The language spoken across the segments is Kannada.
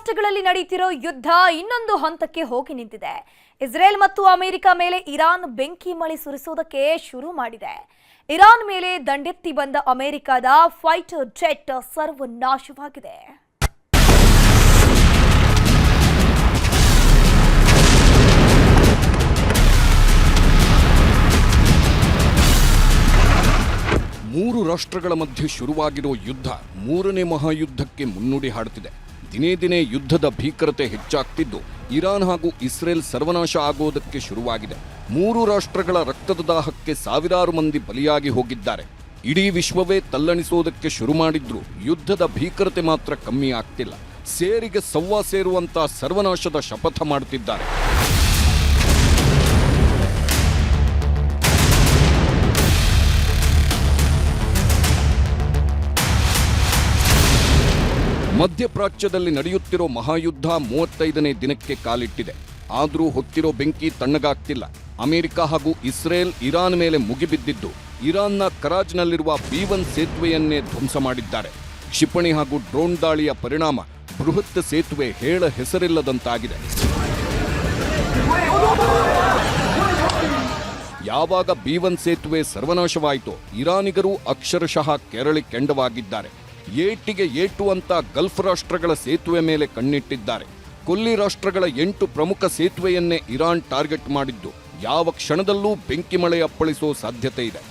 ರಾಷ್ಟ್ರಗಳಲ್ಲಿ ನಡೆಯುತ್ತಿರೋ ಯುದ್ಧ ಇನ್ನೊಂದು ಹಂತಕ್ಕೆ ಹೋಗಿ ನಿಂತಿದೆ. ಇಸ್ರೇಲ್ ಮತ್ತು ಅಮೆರಿಕ ಮೇಲೆ ಇರಾನ್ ಬೆಂಕಿ ಮಳೆ ಸುರಿಸೋದಕ್ಕೆ ಶುರು ಮಾಡಿದೆ. ಇರಾನ್ ಮೇಲೆ ದಂಡೆತ್ತಿ ಬಂದ ಅಮೆರಿಕದ ಫೈಟರ್ ಜೆಟ್ ಸರ್ವನಾಶವಾಗಿದೆ. ಮೂರು ರಾಷ್ಟ್ರಗಳ ಮಧ್ಯೆ ಶುರುವಾಗಿರೋ ಯುದ್ಧ ಮೂರನೇ ಮಹಾಯುದ್ಧಕ್ಕೆ ಮುನ್ನುಡಿ ಹಾಡುತ್ತಿದೆ. ದಿನೇ ದಿನೇ ಯುದ್ಧದ ಭೀಕರತೆ ಹೆಚ್ಚಾಗ್ತಿದ್ದು ಇರಾನ್ ಹಾಗೂ ಇಸ್ರೇಲ್ ಸರ್ವನಾಶ ಆಗೋದಕ್ಕೆ ಶುರುವಾಗಿದೆ. ಮೂರು ರಾಷ್ಟ್ರಗಳ ರಕ್ತದ ದಾಹಕ್ಕೆ ಸಾವಿರಾರು ಮಂದಿ ಬಲಿಯಾಗಿ ಹೋಗಿದ್ದಾರೆ. ಇಡೀ ವಿಶ್ವವೇ ತಲ್ಲಣಿಸೋದಕ್ಕೆ ಶುರು ಮಾಡಿದ್ರು ಯುದ್ಧದ ಭೀಕರತೆ ಮಾತ್ರ ಕಮ್ಮಿ ಆಗ್ತಿಲ್ಲ. ಸೇರಿಗೆ ಸವ್ವಾ ಸೇರುವಂತ ಸರ್ವನಾಶದ ಶಪಥ ಮಾಡುತ್ತಿದ್ದಾರೆ. ಮಧ್ಯಪ್ರಾಚ್ಯದಲ್ಲಿ ನಡೆಯುತ್ತಿರೋ ಮಹಾಯುದ್ಧ 35ನೇ ದಿನಕ್ಕೆ ಕಾಲಿಟ್ಟಿದೆ. ಆದರೂ ಹೊತ್ತಿರೋ ಬೆಂಕಿ ತಣ್ಣಗಾಗ್ತಿಲ್ಲ. ಅಮೆರಿಕ ಹಾಗೂ ಇಸ್ರೇಲ್ ಇರಾನ್ ಮೇಲೆ ಮುಗಿಬಿದ್ದಿದ್ದು ಇರಾನ್ನ ಕರಾಜ್ನಲ್ಲಿರುವ B1 ಸೇತುವೆಯನ್ನೇ ಧ್ವಂಸ ಮಾಡಿದ್ದಾರೆ. ಕ್ಷಿಪಣಿ ಹಾಗೂ ಡ್ರೋನ್ ದಾಳಿಯ ಪರಿಣಾಮ ಬೃಹತ್ ಸೇತುವೆ ಹೇಳ ಹೆಸರಿಲ್ಲದಂತಾಗಿದೆ. ಯಾವಾಗ B1 ಸೇತುವೆ ಸರ್ವನಾಶವಾಯಿತೋ ಇರಾನಿಗರು ಅಕ್ಷರಶಃ ಕೆರಳಿ ಕೆಂಡವಾಗಿದ್ದಾರೆ. ಏಟಿಗೆ ಏಟು ಅಂತ ಗಲ್ಫ್ ರಾಷ್ಟ್ರಗಳ ಸೇತುವೆ ಮೇಲೆ ಕಣ್ಣಿಟ್ಟಿದ್ದಾರೆ. ಕೊಲ್ಲಿ ರಾಷ್ಟ್ರಗಳ 8 ಪ್ರಮುಖ ಸೇತುವೆಯನ್ನೇ ಇರಾನ್ ಟಾರ್ಗೆಟ್ ಮಾಡಿದ್ದು ಯಾವ ಕ್ಷಣದಲ್ಲೂ ಬೆಂಕಿ ಮಳೆ ಅಪ್ಪಳಿಸೋ ಸಾಧ್ಯತೆ ಇದೆ.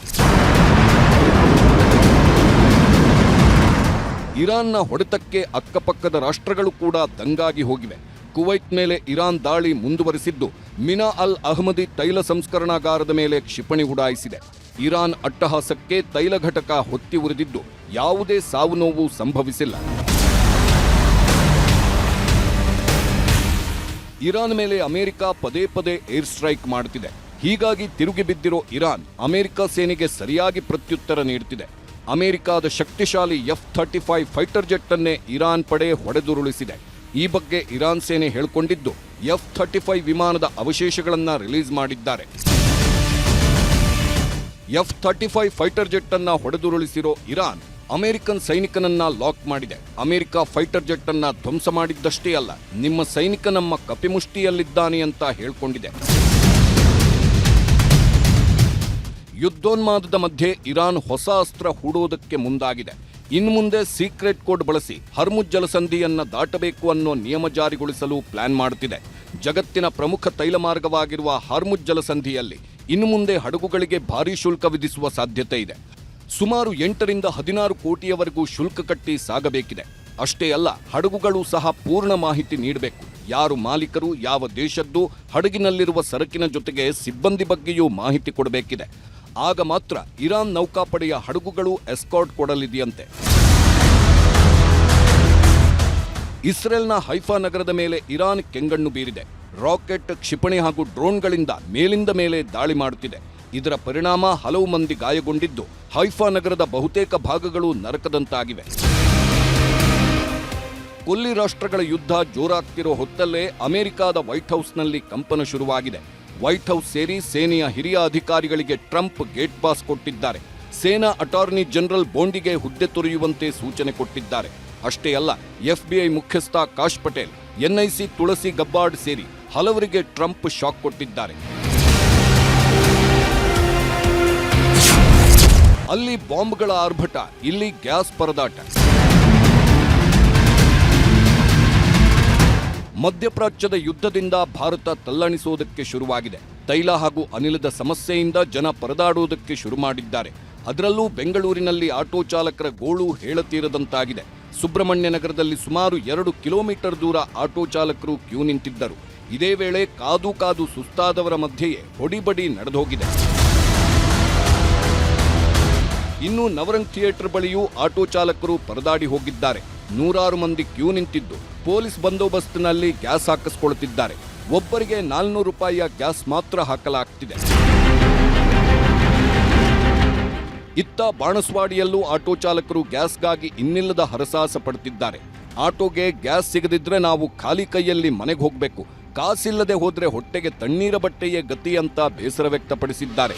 ಇರಾನ್ನ ಹೊಡೆತಕ್ಕೆ ಅಕ್ಕಪಕ್ಕದ ರಾಷ್ಟ್ರಗಳು ಕೂಡ ದಂಗಾಗಿ ಹೋಗಿವೆ. ಕುವೈತ್ ಮೇಲೆ ಇರಾನ್ ದಾಳಿ ಮುಂದುವರಿಸಿದ್ದು ಮಿನಾ ಅಲ್ ಅಹ್ಮದಿ ತೈಲ ಸಂಸ್ಕರಣಾಗಾರದ ಮೇಲೆ ಕ್ಷಿಪಣಿ ಉಡಾಯಿಸಿದೆ. ಇರಾನ್ ಅಟ್ಟಹಾಸಕ್ಕೆ ತೈಲ ಘಟಕ ಹೊತ್ತಿ ಉರಿದಿದ್ದು ಯಾವುದೇ ಸಾವು ನೋವು ಸಂಭವಿಸಿಲ್ಲ. ಇರಾನ್ ಮೇಲೆ ಅಮೆರಿಕ ಪದೇ ಪದೇ ಏರ್ ಸ್ಟ್ರೈಕ್ ಮಾಡುತ್ತಿದೆ. ಹೀಗಾಗಿ ತಿರುಗಿ ಬಿದ್ದಿರೋ ಇರಾನ್ ಅಮೆರಿಕ ಸೇನೆಗೆ ಸರಿಯಾಗಿ ಪ್ರತ್ಯುತ್ತರ ನೀಡುತ್ತಿದೆ. ಅಮೆರಿಕದ ಶಕ್ತಿಶಾಲಿ F-35 ಫೈಟರ್ ಜೆಟ್ ಅನ್ನೇ ಇರಾನ್ ಪಡೆ ಹೊಡೆದುರುಳಿಸಿದೆ. ಈ ಬಗ್ಗೆ ಇರಾನ್ ಸೇನೆ ಹೇಳಿಕೊಂಡಿದ್ದು F-35 ವಿಮಾನದ ಅವಶೇಷಗಳನ್ನು ರಿಲೀಸ್ ಮಾಡಿದ್ದಾರೆ. F-35 ಫೈಟರ್ ಜೆಟ್ ಅನ್ನ ಹೊಡೆದುರುಳಿಸಿರೋ ಇರಾನ್ ಅಮೆರಿಕನ್ ಸೈನಿಕನನ್ನ ಲಾಕ್ ಮಾಡಿದೆ. ಅಮೆರಿಕ ಫೈಟರ್ ಜೆಟ್ ಅನ್ನ ಧ್ವಂಸ ಮಾಡಿದ್ದಷ್ಟೇ ಅಲ್ಲ, ನಿಮ್ಮ ಸೈನಿಕ ನಮ್ಮ ಕಪಿಮುಷ್ಟಿಯಲ್ಲಿದ್ದಾನೆ ಅಂತ ಹೇಳ್ಕೊಂಡಿದೆ. ಯುದ್ಧೋನ್ಮಾದದ ಮಧ್ಯೆ ಇರಾನ್ ಹೊಸ ಅಸ್ತ್ರ ಹೂಡೋದಕ್ಕೆ ಮುಂದಾಗಿದೆ. ಇನ್ನು ಮುಂದೆ ಸೀಕ್ರೆಟ್ ಕೋಡ್ ಬಳಸಿ ಹರ್ಮುಜ್ ಜಲಸಂಧಿಯನ್ನ ದಾಟಬೇಕು ಅನ್ನೋ ನಿಯಮ ಜಾರಿಗೊಳಿಸಲು ಪ್ಲಾನ್ ಮಾಡುತ್ತಿದೆ. ಜಗತ್ತಿನ ಪ್ರಮುಖ ತೈಲ ಮಾರ್ಗವಾಗಿರುವ ಹರ್ಮುಜ್ ಜಲಸಂಧಿಯಲ್ಲಿ ಇನ್ನು ಮುಂದೆ ಹಡಗುಗಳಿಗೆ ಭಾರೀ ಶುಲ್ಕ ವಿಧಿಸುವ ಸಾಧ್ಯತೆ ಇದೆ. ಸುಮಾರು 8 ರಿಂದ 16 ಕೋಟಿಯವರೆಗೂ ಶುಲ್ಕ ಕಟ್ಟಿ ಸಾಗಬೇಕಿದೆ. ಅಷ್ಟೇ ಅಲ್ಲ, ಹಡಗುಗಳು ಸಹ ಪೂರ್ಣ ಮಾಹಿತಿ ನೀಡಬೇಕು. ಯಾರು ಮಾಲೀಕರು, ಯಾವ ದೇಶದ್ದು, ಹಡಗಿನಲ್ಲಿರುವ ಸರಕಿನ ಜೊತೆಗೆ ಸಿಬ್ಬಂದಿ ಬಗ್ಗೆಯೂ ಮಾಹಿತಿ ಕೊಡಬೇಕಿದೆ. ಆಗ ಮಾತ್ರ ಇರಾನ್ ನೌಕಾಪಡೆಯ ಹಡಗುಗಳು ಎಸ್ಕಾರ್ಟ್ ಕೊಡಲಿದೆಯಂತೆ. ಇಸ್ರೇಲ್ನ ಹೈಫಾ ನಗರದ ಮೇಲೆ ಇರಾನ್ ಕೆಂಗಣ್ಣು ಬೀರಿದೆ. ರಾಕೆಟ್, ಕ್ಷಿಪಣಿ ಹಾಗೂ ಡ್ರೋನ್ಗಳಿಂದ ಮೇಲಿಂದ ಮೇಲೆ ದಾಳಿ ಮಾಡುತ್ತಿದೆ. ಇದರ ಪರಿಣಾಮ ಹಲವು ಮಂದಿ ಗಾಯಗೊಂಡಿದ್ದು ಹೈಫಾ ನಗರದ ಬಹುತೇಕ ಭಾಗಗಳು ನರಕದಂತಾಗಿವೆ. ಕೊಲ್ಲಿ ರಾಷ್ಟ್ರಗಳ ಯುದ್ಧ ಜೋರಾಗ್ತಿರೋ ಹೊತ್ತಲ್ಲೇ ಅಮೆರಿಕದ ವೈಟ್ ಹೌಸ್ನಲ್ಲಿ ಕಂಪನ ಶುರುವಾಗಿದೆ. ವೈಟ್ ಹೌಸ್ ಸೇರಿ ಸೇನೆಯ ಹಿರಿಯ ಅಧಿಕಾರಿಗಳಿಗೆ ಟ್ರಂಪ್ ಗೇಟ್ ಪಾಸ್ ಕೊಟ್ಟಿದ್ದಾರೆ. ಸೇನಾ ಅಟಾರ್ನಿ ಜನರಲ್ ಬೋಂಡಿಗೆ ಹುದ್ದೆ ತೊರೆಯುವಂತೆ ಸೂಚನೆ ಕೊಟ್ಟಿದ್ದಾರೆ. ಅಷ್ಟೇ ಅಲ್ಲ, FBI ಮುಖ್ಯಸ್ಥ ಕಾಶ್ ಪಟೇಲ್, NIC ತುಳಸಿ ಗಬ್ಬಾರ್ಡ್ ಸೇರಿ ಹಲವರಿಗೆ ಟ್ರಂಪ್ ಶಾಕ್ ಕೊಟ್ಟಿದ್ದಾರೆ. ಅಲ್ಲಿ ಬಾಂಬ್ಗಳ ಆರ್ಭಟ, ಇಲ್ಲಿ ಗ್ಯಾಸ್ ಪರದಾಟ. ಮಧ್ಯಪ್ರಾಚ್ಯದ ಯುದ್ಧದಿಂದ ಭಾರತ ತಲ್ಲಣಿಸೋದಕ್ಕೆ ಶುರುವಾಗಿದೆ. ತೈಲ ಹಾಗೂ ಅನಿಲದ ಸಮಸ್ಯೆಯಿಂದ ಜನ ಪರದಾಡುವುದಕ್ಕೆ ಶುರು ಮಾಡಿದ್ದಾರೆ. ಅದರಲ್ಲೂ ಬೆಂಗಳೂರಿನಲ್ಲಿ ಆಟೋ ಚಾಲಕರ ಗೋಳು ಹೇಳತೀರದಂತಾಗಿದೆ. ಸುಬ್ರಹ್ಮಣ್ಯ ನಗರದಲ್ಲಿ ಸುಮಾರು 2 ಕಿಲೋಮೀಟರ್ ದೂರ ಆಟೋ ಚಾಲಕರು ಕ್ಯೂ ನಿಂತಿದ್ದರು. ಇದೇ ವೇಳೆ ಕಾದು ಕಾದು ಸುಸ್ತಾದವರ ಮಧ್ಯೆಯೇ ಹೊಡಿಬಡಿ ನಡೆದೋಗಿದೆ. ಇನ್ನು ನವರಂಗ್ ಥಿಯೇಟರ್ ಬಳಿಯೂ ಆಟೋ ಚಾಲಕರು ಪರದಾಡಿ ಹೋಗಿದ್ದಾರೆ. ನೂರಾರು ಮಂದಿ ಕ್ಯೂ ನಿಂತಿದ್ದು ಪೊಲೀಸ್ ಬಂದೋಬಸ್ತ್ನಲ್ಲಿ ಗ್ಯಾಸ್ ಹಾಕಿಸ್ಕೊಳ್ತಿದ್ದಾರೆ. ಒಬ್ಬರಿಗೆ 400 ರೂಪಾಯಿಯ ಗ್ಯಾಸ್ ಮಾತ್ರ ಹಾಕಲಾಗ್ತಿದೆ. ಇತ್ತ ಬಾಣಸ್ವಾಡಿಯಲ್ಲೂ ಆಟೋ ಚಾಲಕರು ಗ್ಯಾಸ್ಗಾಗಿ ಇನ್ನಿಲ್ಲದ ಹರಸಾಹಸ ಪಡುತ್ತಿದ್ದಾರೆ. ಆಟೋಗೆ ಗ್ಯಾಸ್ ಸಿಗದಿದ್ರೆ ನಾವು ಖಾಲಿ ಕೈಯಲ್ಲಿ ಮನೆಗೆ ಹೋಗಬೇಕು, ಕಾಸಿಲ್ಲದೆ ಹೋದ್ರೆ ಹೊಟ್ಟೆಗೆ ತಣ್ಣೀರ ಬಟ್ಟೆಯೇ ಗತಿ ಅಂತ ಬೇಸರ ವ್ಯಕ್ತಪಡಿಸಿದ್ದಾರೆ.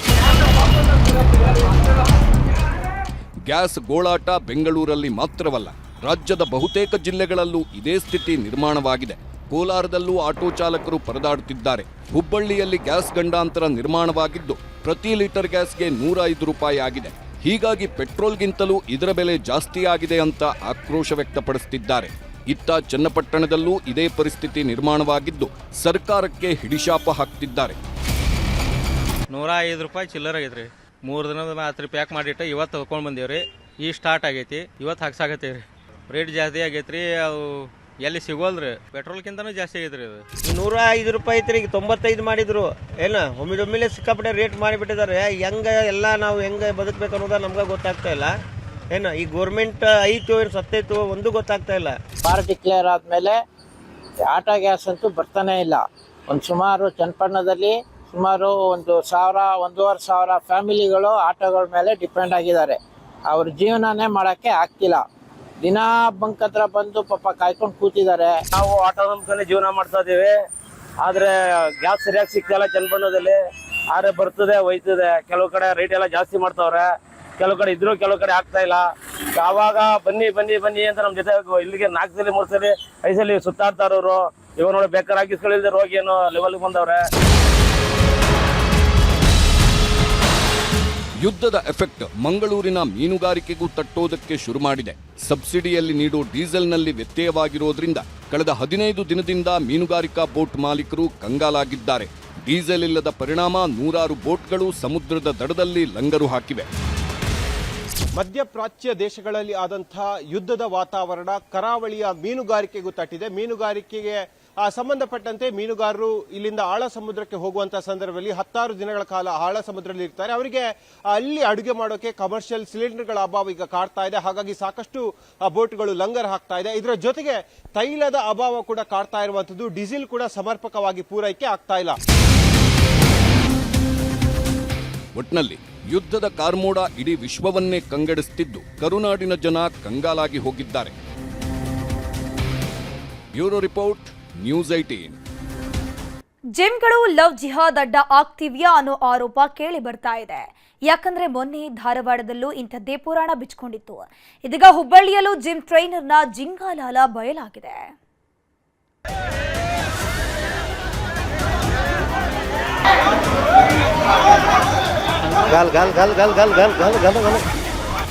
ಗ್ಯಾಸ್ ಗೋಳಾಟ ಬೆಂಗಳೂರಲ್ಲಿ ಮಾತ್ರವಲ್ಲ, ರಾಜ್ಯದ ಬಹುತೇಕ ಜಿಲ್ಲೆಗಳಲ್ಲೂ ಇದೇ ಸ್ಥಿತಿ ನಿರ್ಮಾಣವಾಗಿದೆ. ಕೋಲಾರದಲ್ಲೂ ಆಟೋ ಚಾಲಕರು ಪರದಾಡುತ್ತಿದ್ದಾರೆ. ಹುಬ್ಬಳ್ಳಿಯಲ್ಲಿ ಗ್ಯಾಸ್ ಗಂಡಾಂತರ ನಿರ್ಮಾಣವಾಗಿದ್ದು ಪ್ರತಿ ಲೀಟರ್ ಗ್ಯಾಸ್ಗೆ 105 ರೂಪಾಯಿ ಆಗಿದೆ. ಹೀಗಾಗಿ ಪೆಟ್ರೋಲ್ಗಿಂತಲೂ ಇದರ ಬೆಲೆ ಜಾಸ್ತಿ ಆಗಿದೆ ಅಂತ ಆಕ್ರೋಶ ವ್ಯಕ್ತಪಡಿಸುತ್ತಿದ್ದಾರೆ. ಇತ್ತ ಚನ್ನಪಟ್ಟಣದಲ್ಲೂ ಇದೇ ಪರಿಸ್ಥಿತಿ ನಿರ್ಮಾಣವಾಗಿದ್ದು ಸರ್ಕಾರಕ್ಕೆ ಹಿಡಿಶಾಪ ಹಾಕ್ತಿದ್ದಾರೆ. 105 ರೂಪಾಯಿ ಚಿಲ್ಲರ್ ಆಗೈತ್ರಿ. 3 ದಿನದ ಮಾತ್ರ ಪ್ಯಾಕ್ ಮಾಡಿಟ್ಟು ಇವತ್ತು ತೊಗೊಂಡು ಬಂದೇವ್ರಿ. ಈಗ ಸ್ಟಾರ್ಟ್ ಆಗೈತಿ, ಇವತ್ತು ಹಾಕ್ಸಾಕತ್ತೇವ್ರಿ. ರೇಟ್ ಜಾಸ್ತಿ ಆಗೈತ್ರಿ, ಅವು ಎಲ್ಲಿ ಸಿಗೋಲ್ರಿ. ಪೆಟ್ರೋಲ್ಗಿಂತನೂ ಜಾಸ್ತಿ ಆಗೈತ್ರಿ ಅದು. 105 ರೂಪಾಯಿ ಐತ್ರಿ, ಈಗ 95 ಮಾಡಿದ್ರು. ಏನ ಒಮ್ಮಿಲೆ ಸಿಕ್ಕಾಪಟ್ಟೆ ರೇಟ್ ಮಾಡಿಬಿಟ್ಟಿದ್ದಾರೆ. ಹೆಂಗೆ ಎಲ್ಲ ನಾವು ಹೆಂಗೆ ಬದುಕಬೇಕು ಅನ್ನೋದು ನಮ್ಗೆ ಗೊತ್ತಾಗ್ತಾ ಇಲ್ಲ. ಏನು ಈ ಗೋರ್ಮೆಂಟ್ ಐತೋ ಏನು ಸತ್ತೈತೋ ಒಂದು ಗೊತ್ತಾಗ್ತಾ ಇಲ್ಲ. ಬಾರ್ ಡಿಕ್ಲೇರ್ ಆದಮೇಲೆ ಆಟೋ ಗ್ಯಾಸ್ ಅಂತೂ ಬರ್ತಾನೆ ಇಲ್ಲ. ಒಂದು ಸುಮಾರು ಚನ್ನಪಟ್ಟಣದಲ್ಲಿ ಸುಮಾರು 1,000-1,500 ಫ್ಯಾಮಿಲಿಗಳು ಆಟೋಗಳ ಮೇಲೆ ಡಿಪೆಂಡ್ ಆಗಿದ್ದಾರೆ. ಅವ್ರ ಜೀವನನೇ ಮಾಡೋಕ್ಕೆ ಆಗ್ತಿಲ್ಲ. ದಿನ ಬಂಕ್ ಹತ್ರ ಬಂದು ಪಾಪ ಕಾಯ್ಕೊಂಡು ಕೂತಿದ್ದಾರೆ. ನಾವು ಆಟೋ ನಂಬ್ಕೊಂಡು ಜೀವನ ಮಾಡ್ತಾ ಇದೀವಿ. ಆದರೆ ಗ್ಯಾಸ್ ಸರಿಯಾಗಿ ಸಿಗ್ತಾಯಿಲ್ಲ ಚನ್ನಪಟ್ಟಣದಲ್ಲಿ. ಆದರೆ ಬರ್ತದೆ ಹೋಯ್ತದೆ. ಕೆಲವು ಕಡೆ ರೇಟ್ ಎಲ್ಲ ಜಾಸ್ತಿ ಮಾಡ್ತಾವ್ರೆ, ಕೆಲವು ಕಡೆ ಇದ್ರು ಕೆಲವು ಕಡೆ ಆಗ್ತಾ ಇಲ್ಲ. ಯಾವಾಗ ಬನ್ನಿ ಬನ್ನಿ ಬನ್ನಿ ಅಂತ ನಮ್ಮ ಜೊತೆ ಇಲ್ಲಿಗೆ 4 ಸಲ 3 ಸಲ 5 ಸಲ ಸುತ್ತಾಡ್ತಾರವ್ರು. ಇವಾಗ ನೋಡಿ ಬೇಕಾದ್ರೆ ಹಾಕಿಸ್ಕೊಳ್ಳಿಲ್ದೆ ರೋಗಿ ಏನೋ ಲೆವೆಲ್ಗೆ ಬಂದವ್ರೆ. ಯುದ್ಧದ ಎಫೆಕ್ಟ್ ಮಂಗಳೂರಿನ ಮೀನುಗಾರಿಕೆಗೂ ತಟ್ಟೋದಕ್ಕೆ ಶುರು ಮಾಡಿದೆ. ಸಬ್ಸಿಡಿಯಲ್ಲಿ ನೀಡೋ ಡೀಸೆಲ್ನಲ್ಲಿ ವ್ಯತ್ಯಯವಾಗಿರೋದ್ರಿಂದ ಕಳೆದ 15 ದಿನದಿಂದ ಮೀನುಗಾರಿಕಾ ಬೋಟ್ ಮಾಲೀಕರು ಕಂಗಾಲಾಗಿದ್ದಾರೆ. ಡೀಸೆಲ್ ಇಲ್ಲದ ಪರಿಣಾಮ 100 ಬೋಟ್ಗಳು ಸಮುದ್ರದ ದಡದಲ್ಲಿ ಲಂಗರು ಹಾಕಿವೆ. ಮಧ್ಯಪ್ರಾಚ್ಯ ದೇಶಗಳಲ್ಲಿ ಆದಂತಹ ಯುದ್ಧದ ವಾತಾವರಣ ಕರಾವಳಿಯ ಮೀನುಗಾರಿಕೆಗೂ ತಟ್ಟಿದೆ. ಮೀನುಗಾರಿಕೆಗೆ ಸಂಬಂಧಪಟ್ಟಂತೆ ಮೀನುಗಾರರು ಇಲ್ಲಿಂದ ಆಳ ಸಮುದ್ರಕ್ಕೆ ಹೋಗುವಂತಹ ಸಂದರ್ಭದಲ್ಲಿ 10 ದಿನಗಳ ಕಾಲ ಆಳ ಸಮುದ್ರದಲ್ಲಿ ಇರ್ತಾರೆ. ಅವರಿಗೆ ಅಲ್ಲಿ ಅಡುಗೆ ಮಾಡೋಕೆ ಕಮರ್ಷಿಯಲ್ ಸಿಲಿಂಡರ್ಗಳ ಅಭಾವ ಈಗ ಕಾಡ್ತಾ ಇದೆ. ಹಾಗಾಗಿ ಸಾಕಷ್ಟು ಬೋಟ್ಗಳು ಲಂಗರ್ ಹಾಕ್ತಾ ಇದೆ. ಇದರ ಜೊತೆಗೆ ತೈಲದ ಅಭಾವ ಕೂಡ ಕಾಡ್ತಾ ಇರುವಂತದ್ದು. ಡೀಸೆಲ್ ಕೂಡ ಸಮರ್ಪಕವಾಗಿ ಪೂರೈಕೆ ಆಗ್ತಾ ಇಲ್ಲ. ಒಟ್ನಲ್ಲಿ ಯುದ್ಧದ ಕಾರ್ಮೋಡ ಇಡೀ ವಿಶ್ವವನ್ನೇ ಕಂಗೆಡಿಸುತ್ತಿದ್ದು ಕರುನಾಡಿನ ಜನ ಕಂಗಾಲಾಗಿ ಹೋಗಿದ್ದಾರೆ. Bureau report, news 18. ಜಿಮ್ಗಳು ಲವ್ ಜಿಹಾದ್ ಅಡ್ಡ ಆಗ್ತಿವ್ಯಾ ಅನ್ನೋ ಆರೋಪ ಕೇಳಿ ಬರ್ತಾ ಇದೆ. ಯಾಕಂದ್ರೆ ಮೊನ್ನೆ ಧಾರವಾಡದಲ್ಲೂ ಇಂಥದ್ದೇ ಪುರಾಣ ಬಿಚ್ಕೊಂಡಿತ್ತು. ಇದೀಗ ಹುಬ್ಬಳ್ಳಿಯಲ್ಲೂ ಜಿಮ್ ಟ್ರೈನರ್ನ ಜಿಂಗಾಲಾಲ ಬಯಲಾಗಿದೆ.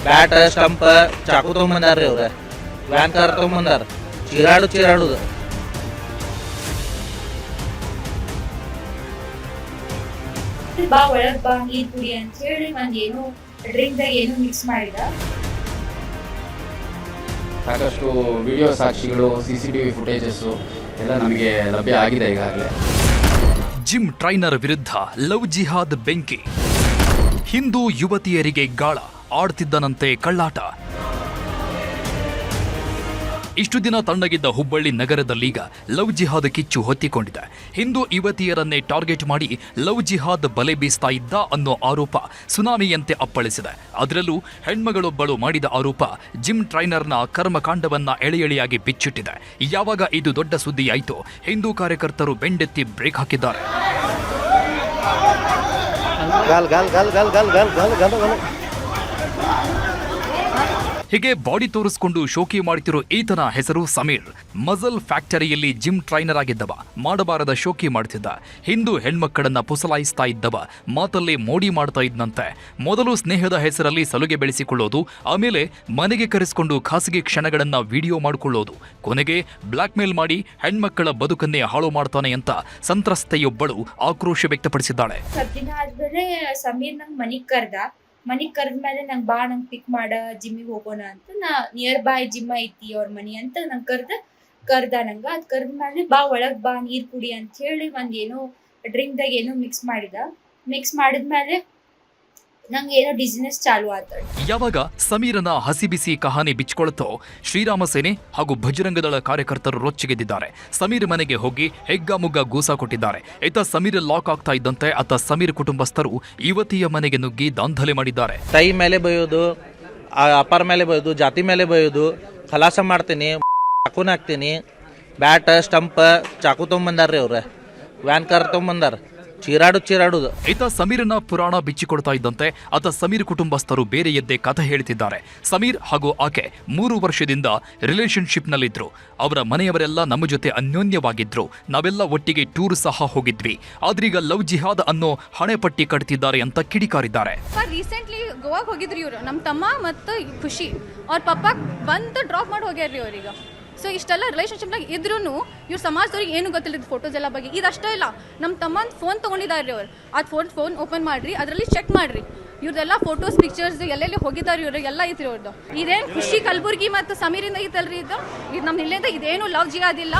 ಬ್ಯಾಟ್ ಸ್ಟಂಪ್ ಚಾಕು ತೊಗೊಂಬಂದಾರ್ರಿ ಅವ್ರ. ವ್ಯಾನ್ ಕಾರ್ ತೊಗೊಂಬಂದಾರ. ಚೀರಾಡುದು ಬಾ ಒಳಗ್ ಬಾ ನೀರ್ ಕುಡಿ ಅಂತ ಹೇಳಿ ಏನು ಡ್ರಿಂಕ್ ದಾಗ ಏನು ಮಿಕ್ಸ್ ಮಾಡಿದ. ಸಾಕಷ್ಟು ವಿಡಿಯೋ ಸಾಕ್ಷಿಗಳು, CCTV ಫುಟೇಜಸ್ ಎಲ್ಲ ನಮಗೆ ಲಭ್ಯ ಆಗಿದೆ ಈಗಾಗಲೇ. ಜಿಮ್ ಟ್ರೈನರ್ ವಿರುದ್ಧ ಲವ್ ಜಿಹಾದ್ ಬೆಂಕಿ. ಹಿಂದೂ ಯುವತಿಯರಿಗೆ ಗಾಳ ಆಡ್ತಿದ್ದನಂತೆ ಕಳ್ಳಾಟ. ಇಷ್ಟು ದಿನ ತಣ್ಣಗಿದ್ದ ಹುಬ್ಬಳ್ಳಿ ನಗರದಲ್ಲೀಗ ಲವ್ ಜಿಹಾದ್ ಕಿಚ್ಚು ಹೊತ್ತಿಕೊಂಡಿದೆ. ಹಿಂದೂ ಯುವತಿಯರನ್ನೇ ಟಾರ್ಗೆಟ್ ಮಾಡಿ ಲವ್ ಜಿಹಾದ್ ಬಲೆ ಬೀಸ್ತಾ ಇದ್ದ ಅನ್ನೋ ಆರೋಪ ಸುನಾಮಿಯಂತೆ ಅಪ್ಪಳಿಸಿದೆ. ಅದರಲ್ಲೂ ಹೆಣ್ಮಗಳೊಬ್ಬಳು ಮಾಡಿದ ಆರೋಪ ಜಿಮ್ ಟ್ರೈನರ್ನ ಕರ್ಮಕಾಂಡವನ್ನ ಎಳೆಯಾಗಿ ಬಿಚ್ಚಿಟ್ಟಿದೆ. ಯಾವಾಗ ಇದು ದೊಡ್ಡ ಸುದ್ದಿಯಾಯಿತು, ಹಿಂದೂ ಕಾರ್ಯಕರ್ತರು ಬೆಂಡೆತ್ತಿ ಬ್ರೇಕ್ ಹಾಕಿದ್ದಾರೆ. ಹೀಗೆ ಬಾಡಿ ತೋರಿಸಿಕೊಂಡು ಶೋಕಿ ಮಾಡುತ್ತಿರೋ ಈತನ ಹೆಸರು ಸಮೀರ್. ಮಜಲ್ ಫ್ಯಾಕ್ಟರಿಯಲ್ಲಿ ಜಿಮ್ ಟ್ರೈನರ್ ಆಗಿದ್ದವ. ಮಾಡಬಾರದ ಶೋಕಿ ಮಾಡುತ್ತಿದ್ದ. ಹಿಂದೂ ಹೆಣ್ಮಕ್ಕಳನ್ನ ಪುಸಲಾಯಿಸ್ತಾ ಇದ್ದವ. ಮಾತಲ್ಲೇ ಮೋಡಿ ಮಾಡ್ತಾ ಇದ್ದಂತೆ. ಮೊದಲು ಸ್ನೇಹದ ಹೆಸರಲ್ಲಿ ಸಲುಗೆ ಬೆಳೆಸಿಕೊಳ್ಳೋದು, ಆಮೇಲೆ ಮನೆಗೆ ಕರೆಸಿಕೊಂಡು ಖಾಸಗಿ ಕ್ಷಣಗಳನ್ನ ವಿಡಿಯೋ ಮಾಡಿಕೊಳ್ಳೋದು, ಕೊನೆಗೆ ಬ್ಲಾಕ್ ಮೇಲ್ ಮಾಡಿ ಹೆಣ್ಮಕ್ಕಳ ಬದುಕನ್ನೇ ಹಾಳು ಮಾಡ್ತಾನೆ ಅಂತ ಸಂತ್ರಸ್ತೆಯೊಬ್ಬಳು ಆಕ್ರೋಶ ವ್ಯಕ್ತಪಡಿಸಿದ್ದಾಳೆ. ಸಮೀರ್ ನಂಗೆ ಮನಿಗ್ ಕರೆದ್ಮೇಲೆ ನಂಗೆ ಬಾ ನಂಗೆ ಪಿಕ್ ಮಾಡ ಜಿಮ್ಮಿಗೆ ಹೋಗೋಣ ಅಂತ. ನಾ ನಿಯರ್ ಬೈ ಜಿಮ್ ಐತಿ ಅವ್ರ ಮನಿ ಅಂತ ನಂಗೆ ಕರ್ದ ನಂಗೆ. ಅದು ಕರೆದ್ಮೇಲೆ ಬಾ ಒಳಗ್ ಬಾ ನೀರ್ ಕುಡಿ ಅಂತ ಹೇಳಿ ಏನೋ ಡ್ರಿಂಕ್ ದಾಗ ಏನೋ ಮಿಕ್ಸ್ ಮಾಡಿದ್ಮೇಲೆ ನಂಗೆ ಏನೋ ಬಿಸಿನೆಸ್ ಚಾಲು ಆತ. ಯಾವಾಗ ಸಮೀರನ ಹಸಿಬಿಸಿ ಕಹಾನಿ ಬಿಚ್ಕೊಳ್ತೋ, ಶ್ರೀರಾಮ ಸೇನೆ ಹಾಗೂ ಭಜರಂಗದಳ ಕಾರ್ಯಕರ್ತರು ರೊಚ್ಚಿಗೆದ್ದಿದ್ದಾರೆ. ಸಮೀರ್ ಮನೆಗೆ ಹೋಗಿ ಹೆಗ್ಗಾಮುಗ್ಗ ಗೂಸಾ ಕೊಟ್ಟಿದ್ದಾರೆ. ಇತ್ತ ಸಮೀರ್ ಲಾಕ್ ಆಗ್ತಾ ಇದ್ದಂತೆ ಅತ್ತ ಸಮೀರ್ ಕುಟುಂಬಸ್ಥರು ಯುವತಿಯ ಮನೆಗೆ ನುಗ್ಗಿ ದಾಂಧಲೆ ಮಾಡಿದ್ದಾರೆ. ತೈ ಮೇಲೆ ಬೈಯೋದು, ಅಪ್ಪರ ಮೇಲೆ ಬೈಯೋದು, ಜಾತಿ ಮೇಲೆ ಬೈಯೋದು, ಖಲಾಸ ಮಾಡ್ತೀನಿ, ಚಾಕುನ ಹಾಕ್ತೀನಿ. ಬ್ಯಾಟ್ ಸ್ಟಂಪ್ ಚಾಕು ತೊಗೊಂಬಂದಾರ್ರಿ ಅವ್ರ. ವ್ಯಾನ್ ಕಾರ್ ತೊಗೊಂಬಂದಾರ. ಚೀರಾಡುದು. ಈತ ಸಮೀರನ ಪುರಾಣ ಬಿಚ್ಚಿಕೊಡ್ತಾ ಇದ್ದಂತೆ ಆತ ಸಮೀರ್ ಕುಟುಂಬಸ್ಥರು ಬೇರೆ ಎದ್ದೇ ಕಥೆ ಹೇಳ್ತಿದ್ದಾರೆ. ಸಮೀರ್ ಹಾಗೂ ಆಕೆ 3 ವರ್ಷದಿಂದ ರಿಲೇಶನ್ಶಿಪ್ನಲ್ಲಿದ್ರು. ಅವರ ಮನೆಯವರೆಲ್ಲ ನಮ್ಮ ಜೊತೆ ಅನ್ಯೋನ್ಯವಾಗಿದ್ರು. ನಾವೆಲ್ಲ ಒಟ್ಟಿಗೆ ಟೂರ್ ಸಹ ಹೋಗಿದ್ವಿ. ಆದ್ರೀಗ ಲವ್ ಜಿಹಾದ್ ಅನ್ನೋ ಹಣೆಪಟ್ಟಿ ಕಟ್ತಿದ್ದಾರೆ ಅಂತ ಕಿಡಿಕಾರಿದ್ದಾರೆ. ರೀಸೆಂಟ್ಲಿ ಗೋವಾಗೆ ಹೋಗಿದ್ರಿ ಇವರು, ನಮ್ಮ ತಮ್ಮ ಮತ್ತು ಖುಷಿ ಅವ್ರ ಪಪ್ಪ ಬಂದು ಡ್ರಾಪ್ ಮಾಡಿ ಹೋಗ್ಯಾರ್ರಿ ಅವ್ರೀಗ. ಸೊ ಇಷ್ಟೆಲ್ಲ ರಿಲೇಷನ್ಶಿಪ್ನಾಗ ಇದ್ರೂ ಇವ್ರ ಸಮಾಜದವ್ರಿಗೆ ಏನು ಗೊತ್ತಿಲ್ಲ ಫೋಟೋಸ್ ಎಲ್ಲ ಬಗ್ಗೆ. ಇದಷ್ಟೇ ಇಲ್ಲ, ನಮ್ಮ ತಮ್ಮನ ಫೋನ್ ತೊಗೊಂಡಿದ್ದಾರೆ ಅವ್ರು. ಅದು ಫೋನ್ ಓಪನ್ ಮಾಡಿರಿ, ಅದರಲ್ಲಿ ಚೆಕ್ ಮಾಡಿರಿ, ಇವ್ರದೆಲ್ಲ ಫೋಟೋಸ್ ಪಿಕ್ಚರ್ಸ್ ಎಲ್ಲೆಲ್ಲಿ ಹೋಗಿದ್ದಾರೆ ಇವರು ಎಲ್ಲ ಐತ್ರಿ ಅವ್ರದ್ದು. ಇದೇನು ಖುಷಿ ಕಲಬುರ್ಗಿ ಮತ್ತು ಸಮೀರಿಂದ ಐತಲ್ರಿ ಇದು ನಮ್ಮ ಇಲ್ಲಿಂದ ಇದೇನು ಲವ್ ಜಿಹಾದಿಲ್ಲ.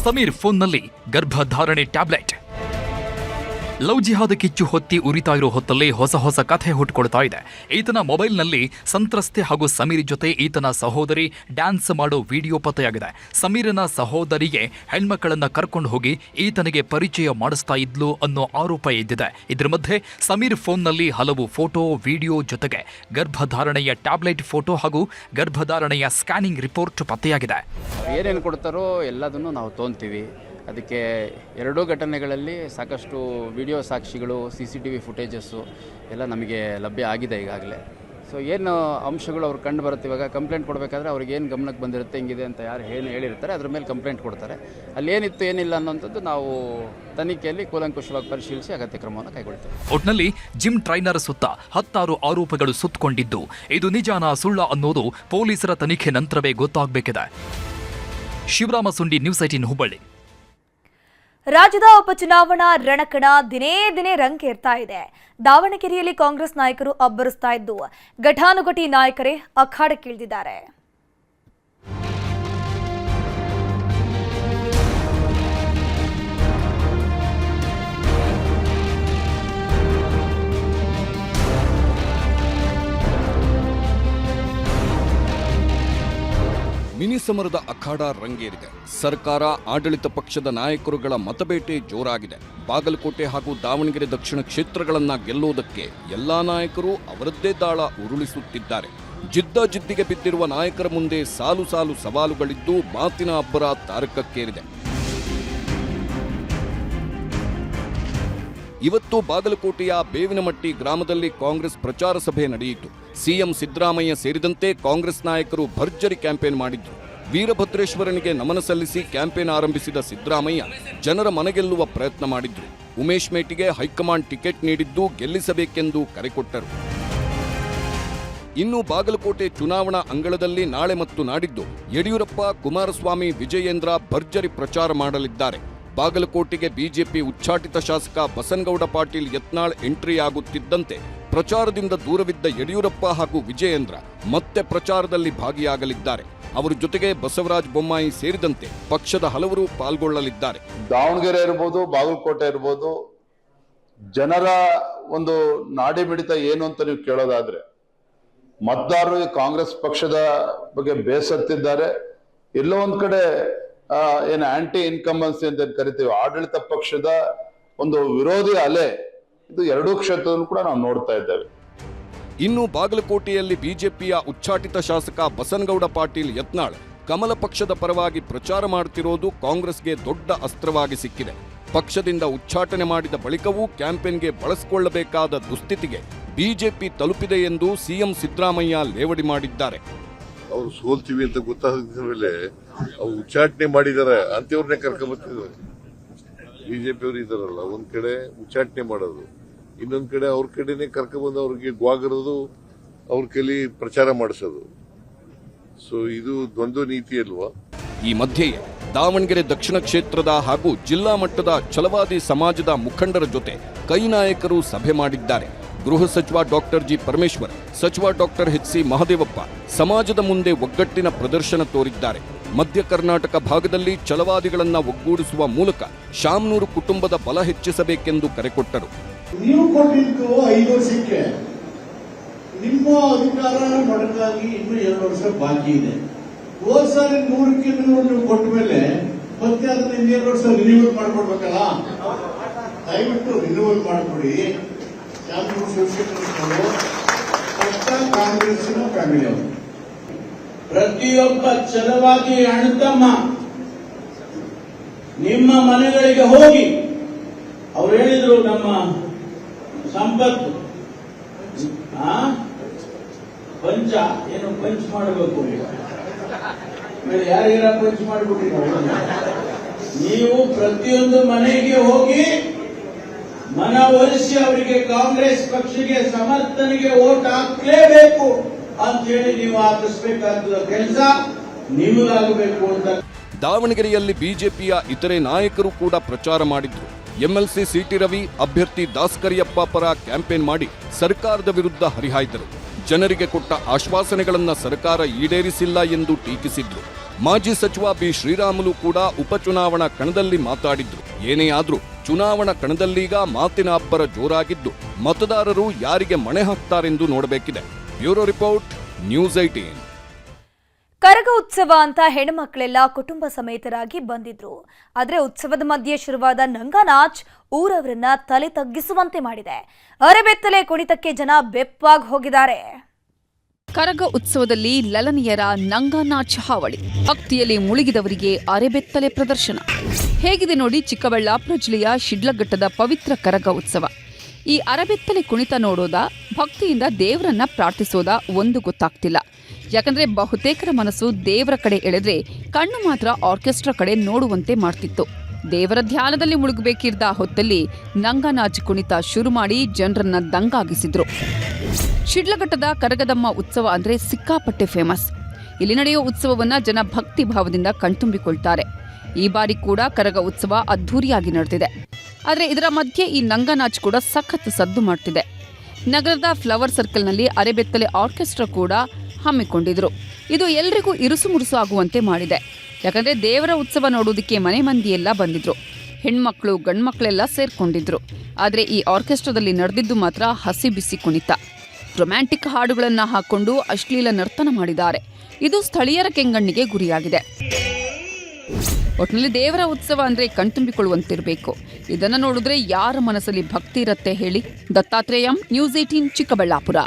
ಸಮೀರ್ ಫೋನ್ನಲ್ಲಿ ಗರ್ಭಧಾರಣೆ ಟ್ಯಾಬ್ಲೆಟ್. ಲವ್ ಜಿಹಾದ್ ಕಿಚ್ಚು ಹೊತ್ತಿ ಉರಿತಾ ಇರೋ ಹೊತ್ತಲ್ಲಿ ಹೊಸ ಕಥೆ ಹುಟ್ಟುಕೊಳ್ತಾ ಇದೆ. ಈತನ ಮೊಬೈಲ್ನಲ್ಲಿ ಸಂತ್ರಸ್ತೆ ಹಾಗೂ ಸಮೀರ್ ಜೊತೆ ಈತನ ಸಹೋದರಿ ಡ್ಯಾನ್ಸ್ ಮಾಡೋ ವಿಡಿಯೋ ಪತ್ತೆಯಾಗಿದೆ. ಸಮೀರನ ಸಹೋದರಿಗೆ ಹೆಣ್ಮಕ್ಕಳನ್ನ ಕರ್ಕೊಂಡು ಹೋಗಿ ಈತನಿಗೆ ಪರಿಚಯ ಮಾಡಿಸ್ತಾ ಇದ್ಲು ಅನ್ನೋ ಆರೋಪ ಎದ್ದಿದೆ. ಇದರ ಮಧ್ಯೆ ಸಮೀರ್ ಫೋನ್ನಲ್ಲಿ ಹಲವು ಫೋಟೋ, ವಿಡಿಯೋ ಜೊತೆಗೆ ಗರ್ಭಧಾರಣೆಯ ಟ್ಯಾಬ್ಲೆಟ್ ಫೋಟೋ ಹಾಗೂ ಗರ್ಭಧಾರಣೆಯ ಸ್ಕ್ಯಾನಿಂಗ್ ರಿಪೋರ್ಟ್ ಪತ್ತೆಯಾಗಿದೆ. ಏನೇನು ಕೊಡ್ತಾರೋ ಎಲ್ಲದನ್ನು ನಾವು ತೊಗೊತೀವಿ. ಅದಕ್ಕೆ ಎರಡೂ ಘಟನೆಗಳಲ್ಲಿ ಸಾಕಷ್ಟು ವಿಡಿಯೋ ಸಾಕ್ಷಿಗಳು, CCTV ಫುಟೇಜಸ್ಸು ಎಲ್ಲ ನಮಗೆ ಲಭ್ಯ ಆಗಿದೆ ಈಗಾಗಲೇ. ಸೊ ಏನು ಅಂಶಗಳು ಅವ್ರು ಕಂಡು ಬರುತ್ತೆ, ಇವಾಗ ಕಂಪ್ಲೇಂಟ್ ಕೊಡಬೇಕಾದ್ರೆ ಅವ್ರಿಗೆ ಏನು ಗಮನಕ್ಕೆ ಬಂದಿರುತ್ತೆ, ಹಿಂಗಿದೆ ಅಂತ ಯಾರು ಏನು ಹೇಳಿರ್ತಾರೆ ಅದ್ರ ಮೇಲೆ ಕಂಪ್ಲೇಂಟ್ ಕೊಡ್ತಾರೆ. ಅಲ್ಲಿ ಏನಿತ್ತು ಏನಿಲ್ಲ ಅನ್ನೋಂಥದ್ದು ನಾವು ತನಿಖೆಯಲ್ಲಿ ಕೂಲಂಕುಷವಾಗಿ ಪರಿಶೀಲಿಸಿ ಅಗತ್ಯ ಕ್ರಮವನ್ನು ಕೈಗೊಳ್ತೇವೆ. ಒಟ್ನಲ್ಲಿ ಜಿಮ್ ಟ್ರೈನರ್ ಸುತ್ತ 10 ಆರೋಪಗಳು ಸುತ್ತಕೊಂಡಿದ್ದು, ಇದು ನಿಜಾನ ಸುಳ್ಳ ಅನ್ನೋದು ಪೊಲೀಸರ ತನಿಖೆ ನಂತರವೇ ಗೊತ್ತಾಗಬೇಕಿದೆ. ಶಿವರಾಮ ಸುಂಡಿ, ನ್ಯೂಸ್ 18 ಹುಬ್ಬಳ್ಳಿ. ರಾಜ್ಯದ ಉಪಚುನಾವಣಾ ರಣಕಣ ದಿನೇ ದಿನೇ ರಂಗೇರ್ತಾ ಇದೆ. ದಾವಣಗೆರೆಯಲ್ಲಿ ಕಾಂಗ್ರೆಸ್ ನಾಯಕರು ಅಬ್ಬರಿಸ್ತಾ ಇದ್ದು, ಘಟಾನುಘಟಿ ನಾಯಕರೇ ಅಖಾಡಕ್ಕಿಳಿದಿದ್ದಾರೆ. ಮಿನಿ ಸಮರದ ಅಖಾಡ ರಂಗೇರಿದೆ. ಸರ್ಕಾರ, ಆಡಳಿತ ಪಕ್ಷದ ನಾಯಕರುಗಳ ಮತಬೇಟೆ ಜೋರಾಗಿದೆ. ಬಾಗಲಕೋಟೆ ಹಾಗೂ ದಾವಣಗೆರೆ ದಕ್ಷಿಣ ಕ್ಷೇತ್ರಗಳನ್ನ ಗೆಲ್ಲುವುದಕ್ಕೆ ಎಲ್ಲಾ ನಾಯಕರು ಅವರದ್ದೇ ದಾಳ ಉರುಳಿಸುತ್ತಿದ್ದಾರೆ. ಜಿದ್ದಿಗೆ ಬಿದ್ದಿರುವ ನಾಯಕರ ಮುಂದೆ ಸಾಲು ಸವಾಲುಗಳಿದ್ದು ಮಾತಿನ ಅಬ್ಬರ ತಾರಕಕ್ಕೇರಿದೆ. ಇವತ್ತು ಬಾಗಲಕೋಟೆಯ ಬೇವಿನಮಟ್ಟಿ ಗ್ರಾಮದಲ್ಲಿ ಕಾಂಗ್ರೆಸ್ ಪ್ರಚಾರ ಸಭೆ ನಡೆಯಿತು. ಸಿಎಂ ಸಿದ್ದರಾಮಯ್ಯ ಸೇರಿದಂತೆ ಕಾಂಗ್ರೆಸ್ ನಾಯಕರು ಭರ್ಜರಿ ಕ್ಯಾಂಪೇನ್ ಮಾಡಿದ್ರು. ವೀರಭದ್ರೇಶ್ವರನಿಗೆ ನಮನ ಸಲ್ಲಿಸಿ ಕ್ಯಾಂಪೇನ್ ಆರಂಭಿಸಿದ ಸಿದ್ದರಾಮಯ್ಯ ಜನರ ಮನಗೆಲ್ಲುವ ಪ್ರಯತ್ನ ಮಾಡಿದ್ರು. ಉಮೇಶ್ ಮೇಟಿಗೆ ಹೈಕಮಾಂಡ್ ಟಿಕೆಟ್ ನೀಡಿದ್ದು ಗೆಲ್ಲಿಸಬೇಕೆಂದು ಕರೆ ಕೊಟ್ಟರು. ಇನ್ನು ಬಾಗಲಕೋಟೆ ಚುನಾವಣಾ ಅಂಗಳದಲ್ಲಿ ನಾಳೆ ಮತ್ತು ನಾಡಿದ್ದು ಯಡಿಯೂರಪ್ಪ, ಕುಮಾರಸ್ವಾಮಿ, ವಿಜಯೇಂದ್ರ ಭರ್ಜರಿ ಪ್ರಚಾರ ಮಾಡಲಿದ್ದಾರೆ. ಬಾಗಲಕೋಟೆಗೆ ಬಿಜೆಪಿ ಉಚ್ಚಾಟಿತ ಶಾಸಕ ಬಸನಗೌಡ ಪಾಟೀಲ್ ಯತ್ನಾಳ್ ಎಂಟ್ರಿ ಆಗುತ್ತಿದ್ದಂತೆ ಪ್ರಚಾರದಿಂದ ದೂರವಿದ್ದ ಯಡಿಯೂರಪ್ಪ ಹಾಗೂ ವಿಜಯೇಂದ್ರ ಮತ್ತೆ ಪ್ರಚಾರದಲ್ಲಿ ಭಾಗಿಯಾಗಲಿದ್ದಾರೆ. ಅವರ ಜೊತೆಗೆ ಬಸವರಾಜ ಬೊಮ್ಮಾಯಿ ಸೇರಿದಂತೆ ಪಕ್ಷದ ಹಲವರು ಪಾಲ್ಗೊಳ್ಳಲಿದ್ದಾರೆ. ದಾವಣಗೆರೆ ಇರ್ಬೋದು, ಬಾಗಲಕೋಟೆ ಇರ್ಬೋದು, ಜನರ ಒಂದು ನಾಡಿ ಮಿಡಿತ ಏನು ಅಂತ ನೀವು ಕೇಳೋದಾದ್ರೆ, ಮತದಾರರು ಕಾಂಗ್ರೆಸ್ ಪಕ್ಷದ ಬಗ್ಗೆ ಬೇಸತ್ತಿದ್ದಾರೆ. ಎಲ್ಲೋ ಒಂದ್ ಕಡೆ ಏನು ಆಂಟಿ ಇನ್ಕಂಬನ್ಸಿ ಅಂತ ಕರಿತೀವಿ, ಆಡಳಿತ ಪಕ್ಷದ ಒಂದು ವಿರೋಧಿ ಅಲೆ, ಇದು ಎರಡೂ ಕ್ಷೇತ್ರದಲ್ಲೂ ಕೂಡ ನಾವು ನೋಡ್ತಾ ಇದ್ದೇವೆ. ಇನ್ನು ಬಾಗಲಕೋಟೆಯಲ್ಲಿ ಬಿಜೆಪಿಯ ಉಚ್ಚಾಟಿತ ಶಾಸಕ ಬಸನಗೌಡ ಪಾಟೀಲ್ ಯತ್ನಾಳ್ ಕಮಲ ಪಕ್ಷದ ಪರವಾಗಿ ಪ್ರಚಾರ ಮಾಡುತ್ತಿರೋದು ಕಾಂಗ್ರೆಸ್ಗೆ ದೊಡ್ಡ ಅಸ್ತ್ರವಾಗಿ ಸಿಕ್ಕಿದೆ. ಪಕ್ಷದಿಂದ ಉಚ್ಚಾಟನೆ ಮಾಡಿದ ಬಳಿಕವೂ ಕ್ಯಾಂಪೇನ್ಗೆ ಬಳಸಿಕೊಳ್ಳಬೇಕಾದ ದುಸ್ಥಿತಿಗೆ ಬಿಜೆಪಿ ತಲುಪಿದೆ ಎಂದು ಸಿಎಂ ಸಿದ್ದರಾಮಯ್ಯ ಲೇವಡಿ ಮಾಡಿದ್ದಾರೆ. ಅವ್ರು ಸೋಲ್ತೀವಿ ಅಂತ ಗೊತ್ತಾದ ಮೇಲೆ ಅವ್ರು ಉಚ್ಚಾಟನೆ ಮಾಡಿದ್ದಾರೆ ಅಂತವ್ರನ್ನೇ ಕರ್ಕೊಂಬರ್ತಿದ್ದಾರೆ. ಬಿಜೆಪಿ ಅವರು ಇದಾರಲ್ಲ, ಒಂದ್ ಕಡೆ ಉಚ್ಚಾಟನೆ ಮಾಡೋದು, ಇನ್ನೊಂದ್ ಕಡೆ ಅವ್ರ ಕಡೆನೆ ಕರ್ಕೊಂಡ್ಬಂದು ಅವ್ರಿಗೆ ಗ್ವಾಗರೋದು, ಅವ್ರ ಕೈಲಿ ಪ್ರಚಾರ ಮಾಡಿಸೋದು. ಸೊ ಇದು ದ್ವಂದ್ವ ನೀತಿ ಅಲ್ವಾ? ಈ ಮಧ್ಯೆಯೇ ದಾವಣಗೆರೆ ದಕ್ಷಿಣ ಕ್ಷೇತ್ರದ ಹಾಗೂ ಜಿಲ್ಲಾ ಮಟ್ಟದ ಛಲವಾದಿ ಸಮಾಜದ ಮುಖಂಡರ ಜೊತೆ ಕೈ ನಾಯಕರು ಸಭೆ ಮಾಡಿದ್ದಾರೆ. ಗೃಹ ಸಚಿವ ಡಾಕ್ಟರ್ ಜಿ ಪರಮೇಶ್ವರ್, ಸಚಿವ ಡಾಕ್ಟರ್ ಎಚ್.ಸಿ. ಮಹದೇವಪ್ಪ ಸಮಾಜದ ಮುಂದೆ ಒಗ್ಗಟ್ಟಿನ ಪ್ರದರ್ಶನ ತೋರಿದ್ದಾರೆ. ಮಧ್ಯ ಕರ್ನಾಟಕ ಭಾಗದಲ್ಲಿ ಛಲವಾದಿಗಳನ್ನ ಒಗ್ಗೂಡಿಸುವ ಮೂಲಕ ಶಾಮನೂರು ಕುಟುಂಬದ ಬಲ ಹೆಚ್ಚಿಸಬೇಕೆಂದು ಕರೆ ಕೊಟ್ಟರು. ನೀವು ಕೊಟ್ಟಿದ್ದು 5 ವರ್ಷಕ್ಕೆ, ನಿಮ್ಮ ಅಧಿಕಾರ ಮೊದಲಾಗಿ ಇನ್ನೂ 2 ವರ್ಷ ಬಾಕಿ ಇದೆ. ಹೋದ ಸಾರಿ 100ಕ್ಕೆ 100 ನೀವು ಕೊಟ್ಟ ಮೇಲೆ ಮತ್ತೆ ಅದನ್ನ 2 ವರ್ಷ ರಿನ್ಯೂವಲ್ ಮಾಡ್ಕೊಡ್ಬೇಕಲ್ಲ. ದಯವಿಟ್ಟು ರಿನ್ಯೂವಲ್ ಮಾಡಿಕೊಡಿ. ಕಾಂಗ್ರೆಸ್ಸಿನ ಫ್ಯಾಮಿಲಿ ಅವರು ಪ್ರತಿಯೊಬ್ಬ ಛಲವಾದಿ ಅಣ್ಣ ತಮ್ಮ ನಿಮ್ಮ ಮನೆಗಳಿಗೆ ಹೋಗಿ ಅವ್ರು ಹೇಳಿದ್ರು ನಮ್ಮ ಸಂಪತ್ತು ಪಂಚ ಏನು ಪಂಚ್ ಮಾಡಬೇಕು ಆಮೇಲೆ ಯಾರ್ಯಾರ ಪಂಚ್ ಮಾಡಿಬಿಟ್ಟಿರೋ ನೀವು ಪ್ರತಿಯೊಂದು ಮನೆಗೆ ಹೋಗಿ ಮನವೊಲಿಸಿ ಅವರಿಗೆ ಕಾಂಗ್ರೆಸ್ ಪಕ್ಷಕ್ಕೆ ಸಮರ್ಥನೆಗೆ ವೋಟ್ ಹಾಕ್ಲೇಬೇಕು ಅಂತ ಹೇಳಿ ನೀವು ಹಾಕಿಸ್ಬೇಕಾದ ಕೆಲಸ ನಿಮಗಾಗಬೇಕು ಅಂತ. ದಾವಣಗೆರೆಯಲ್ಲಿ ಬಿಜೆಪಿಯ ಇತರೆ ನಾಯಕರು ಕೂಡ ಪ್ರಚಾರ ಮಾಡಿದ್ರು. ಎಂಎಲ್ಸಿ ಸಿಟಿ ರವಿ ಅಭ್ಯರ್ಥಿ ದಾಸ್ಕರಿಯಪ್ಪ ಪರ ಕ್ಯಾಂಪೇನ್ ಮಾಡಿ ಸರ್ಕಾರದ ವಿರುದ್ಧ ಹರಿಹಾಯ್ದರು. ಜನರಿಗೆ ಕೊಟ್ಟ ಆಶ್ವಾಸನೆಗಳನ್ನ ಸರ್ಕಾರ ಈಡೇರಿಸಿಲ್ಲ ಎಂದು ಟೀಕಿಸಿದ್ರು. ಮಾಜಿ ಸಚಿವ ಬಿ ಶ್ರೀರಾಮುಲು ಕೂಡ ಉಪಚುನಾವಣಾ ಕಣದಲ್ಲಿ ಮಾತಾಡಿದ್ರು. ಏನೇ ಆದ್ರೂ ಚುನಾವಣಾ ಕಣದಲ್ಲೀಗ ಮಾತಿನ ಅಬ್ಬರ ಜೋರಾಗಿದ್ದು ಮತದಾರರು ಯಾರಿಗೆ ಮಣೆ ಹಾಕ್ತಾರೆಂದು ನೋಡಬೇಕಿದೆ. Bureau report, news 18. ಕರಗ ಉತ್ಸವ ಅಂತ ಹೆಣ್ಮಕ್ಳೆಲ್ಲ ಕುಟುಂಬ ಸಮೇತರಾಗಿ ಬಂದಿದ್ರು. ಆದ್ರೆ ಉತ್ಸವದ ಮಧ್ಯೆ ಶುರುವಾದ ನಂಗನಾಚ್ ಊರವರನ್ನ ತಲೆ ತಗ್ಗಿಸುವಂತೆ ಮಾಡಿದೆ. ಅರೆಬೆತ್ತಲೆ ಕುಣಿತಕ್ಕೆ ಜನ ಬೆಪ್ಪಾಗಿ ಹೋಗಿದ್ದಾರೆ. ಕರಗ ಉತ್ಸವದಲ್ಲಿ ಲಲನಿಯರ ನಂಗನಾಚ್ ಹಾವಳಿ, ಭಕ್ತಿಯಲ್ಲಿ ಮುಳುಗಿದವರಿಗೆ ಅರೆಬೆತ್ತಲೆ ಪ್ರದರ್ಶನ. ಹೇಗಿದೆ ನೋಡಿ ಚಿಕ್ಕಬಳ್ಳಾಪುರ ಜಿಲ್ಲೆಯ ಶಿಡ್ಲಘಟ್ಟದ ಪವಿತ್ರ ಕರಗ ಉತ್ಸವ. ಈ ಅರೆಬೆತ್ತಲೆ ಕುಣಿತ ನೋಡೋದ, ಭಕ್ತಿಯಿಂದ ದೇವರನ್ನ ಪ್ರಾರ್ಥಿಸೋದ ಒಂದು ಗೊತ್ತಾಗ್ತಿಲ್ಲ. ಯಾಕಂದ್ರೆ ಬಹುತೇಕರ ಮನಸ್ಸು ದೇವರ ಕಡೆ ಎಳೆದ್ರೆ ಕಣ್ಣು ಮಾತ್ರ ಆರ್ಕೆಸ್ಟ್ರಾ ಕಡೆ ನೋಡುವಂತೆ ಮಾಡ್ತಿತ್ತು. ದೇವರ ಧ್ಯಾನದಲ್ಲಿ ಮುಳುಗಬೇಕಿದ್ದ ಹೊತ್ತಲ್ಲಿ ನಂಗನಾಚ್ ಕುಣಿತ ಶುರು ಮಾಡಿ ಜನರನ್ನ ದಂಗಾಗಿಸಿದ್ರು. ಶಿಡ್ಲಘಟ್ಟದ ಕರಗದಮ್ಮ ಉತ್ಸವ ಅಂದ್ರೆ ಸಿಕ್ಕಾಪಟ್ಟೆ ಫೇಮಸ್. ಇಲ್ಲಿ ನಡೆಯುವ ಉತ್ಸವವನ್ನ ಜನ ಭಕ್ತಿ ಭಾವದಿಂದ ಕಣ್ತುಂಬಿಕೊಳ್ತಾರೆ. ಈ ಬಾರಿ ಕೂಡ ಕರಗ ಉತ್ಸವ ಅದ್ಧೂರಿಯಾಗಿ ನಡೆದಿದೆ. ಆದರೆ ಇದರ ಮಧ್ಯೆ ಈ ನಂಗನಾಚ್ ಕೂಡ ಸಖತ್ ಸದ್ದು ಮಾಡ್ತಿದೆ. ನಗರದ ಫ್ಲವರ್ ಸರ್ಕಲ್ನಲ್ಲಿ ಅರೆಬೆತ್ತಲೆ ಆರ್ಕೆಸ್ಟ್ರಾ ಕೂಡ ಹಮ್ಮಿಕೊಂಡಿದ್ರು. ಇದು ಎಲ್ರಿಗೂ ಇರುಸು ಮುರುಸು ಆಗುವಂತೆ ಮಾಡಿದೆ. ಯಾಕಂದ್ರೆ ದೇವರ ಉತ್ಸವ ನೋಡೋದಕ್ಕೆ ಮನೆ ಮಂದಿಯೆಲ್ಲ ಬಂದಿದ್ರು. ಹೆಣ್ಮಕ್ಳು ಗಂಡ್ಮಕ್ಳೆಲ್ಲ ಸೇರ್ಕೊಂಡಿದ್ರು. ಆದರೆ ಈ ಆರ್ಕೆಸ್ಟ್ರಾದಲ್ಲಿ ನಡೆದಿದ್ದು ಮಾತ್ರ ಹಸಿ ಬಿಸಿ ಕುಣಿತ. ರೊಮ್ಯಾಂಟಿಕ್ ಹಾಡುಗಳನ್ನ ಹಾಕೊಂಡು ಅಶ್ಲೀಲ ನರ್ತನ ಮಾಡಿದ್ದಾರೆ. ಇದು ಸ್ಥಳೀಯರ ಕೆಂಗಣ್ಣಿಗೆ ಗುರಿಯಾಗಿದೆ. ಒಟ್ಟಿನಲ್ಲಿ ದೇವರ ಉತ್ಸವ ಅಂದ್ರೆ ಕಣ್ತುಂಬಿಕೊಳ್ಳುವಂತಿರಬೇಕು. ಇದನ್ನ ನೋಡಿದ್ರೆ ಯಾರ ಮನಸ್ಸಲ್ಲಿ ಭಕ್ತಿ ಇರತ್ತೆ ಹೇಳಿ. ದತ್ತಾತ್ರೇಯಂ, ನ್ಯೂಸ್ 18 ಚಿಕ್ಕಬಳ್ಳಾಪುರ.